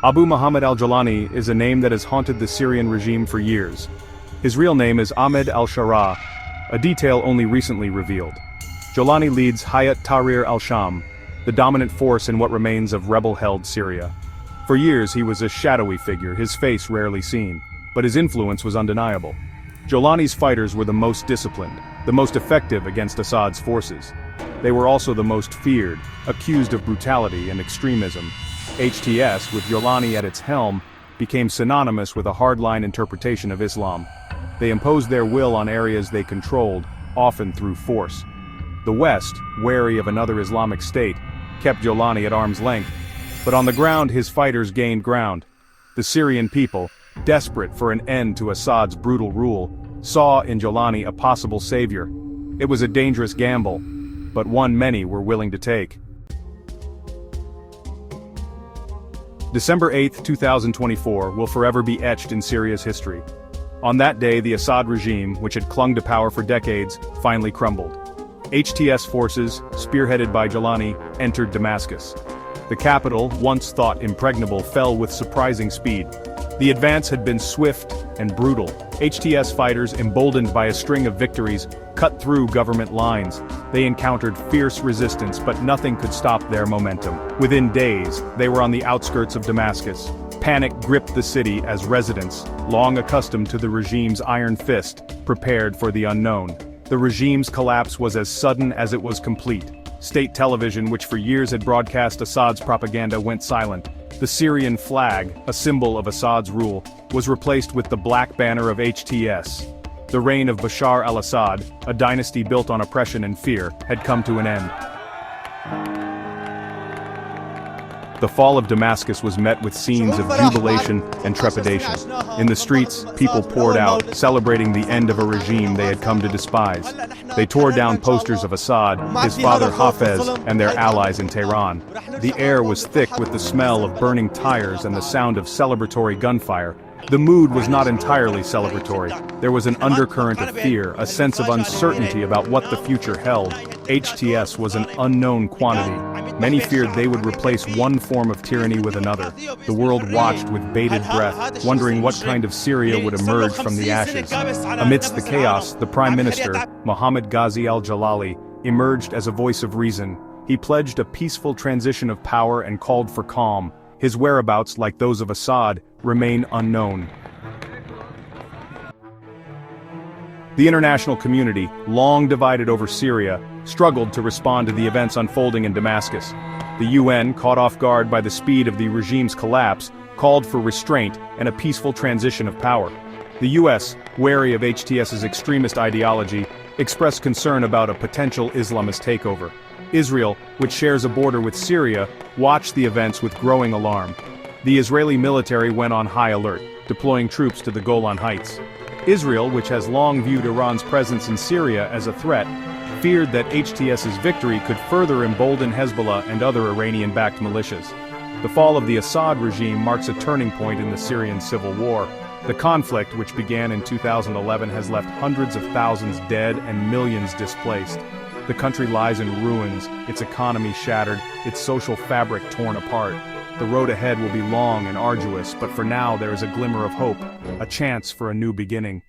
Abu Muhammad al-Jawlani is a name that has haunted the Syrian regime for years. His real name is Ahmed al-Sharaa, a detail only recently revealed. Jawlani leads Hayat Tahrir al-Sham, the dominant force in what remains of rebel-held Syria. For years he was a shadowy figure, his face rarely seen, but his influence was undeniable. Jawlani's fighters were the most disciplined, the most effective against Assad's forces. They were also the most feared, accused of brutality and extremism. HTS, with Jawlani at its helm, became synonymous with a hardline interpretation of Islam. They imposed their will on areas they controlled, often through force. The West, wary of another Islamic state, kept Jawlani at arm's length, but on the ground his fighters gained ground. The Syrian people, desperate for an end to Assad's brutal rule, saw in Jawlani a possible savior. It was a dangerous gamble, but one many were willing to take. December 8, 2024 will forever be etched in Syria's history. On that day, the Assad regime, which had clung to power for decades, finally crumbled. HTS forces, spearheaded by Jawlani, entered Damascus. The capital, once thought impregnable, fell with surprising speed. The advance had been swift and brutal. HTS fighters, emboldened by a string of victories, cut through government lines. They encountered fierce resistance, but nothing could stop their momentum. Within days, they were on the outskirts of Damascus. Panic gripped the city as residents, long accustomed to the regime's iron fist, prepared for the unknown. The regime's collapse was as sudden as it was complete. State television, which for years had broadcast Assad's propaganda, went silent. The Syrian flag, a symbol of Assad's rule, was replaced with the black banner of HTS. The reign of Bashar al-Assad, a dynasty built on oppression and fear, had come to an end. The fall of Damascus was met with scenes of jubilation and trepidation. In the streets, people poured out, celebrating the end of a regime they had come to despise. They tore down posters of Assad, his father Hafez, and their allies in Tehran. The air was thick with the smell of burning tires and the sound of celebratory gunfire. The mood was not entirely celebratory. There was an undercurrent of fear, a sense of uncertainty about what the future held. HTS was an unknown quantity. Many feared they would replace one form of tyranny with another. The world watched with bated breath, wondering what kind of Syria would emerge from the ashes. Amidst the chaos, the Prime Minister, Mohammad Ghazi al-Jalali, emerged as a voice of reason. He pledged a peaceful transition of power and called for calm. His whereabouts, like those of Assad, remain unknown. The international community, long divided over Syria, struggled to respond to the events unfolding in Damascus. The UN, caught off guard by the speed of the regime's collapse, called for restraint and a peaceful transition of power. The US, wary of HTS's extremist ideology, expressed concern about a potential Islamist takeover. Israel, which shares a border with Syria, watched the events with growing alarm. The Israeli military went on high alert, deploying troops to the Golan Heights. Israel, which has long viewed Iran's presence in Syria as a threat, feared that HTS's victory could further embolden Hezbollah and other Iranian-backed militias. The fall of the Assad regime marks a turning point in the Syrian Civil War. The conflict, which began in 2011, has left hundreds of thousands dead and millions displaced. The country lies in ruins, its economy shattered, its social fabric torn apart. The road ahead will be long and arduous, but for now there is a glimmer of hope, a chance for a new beginning.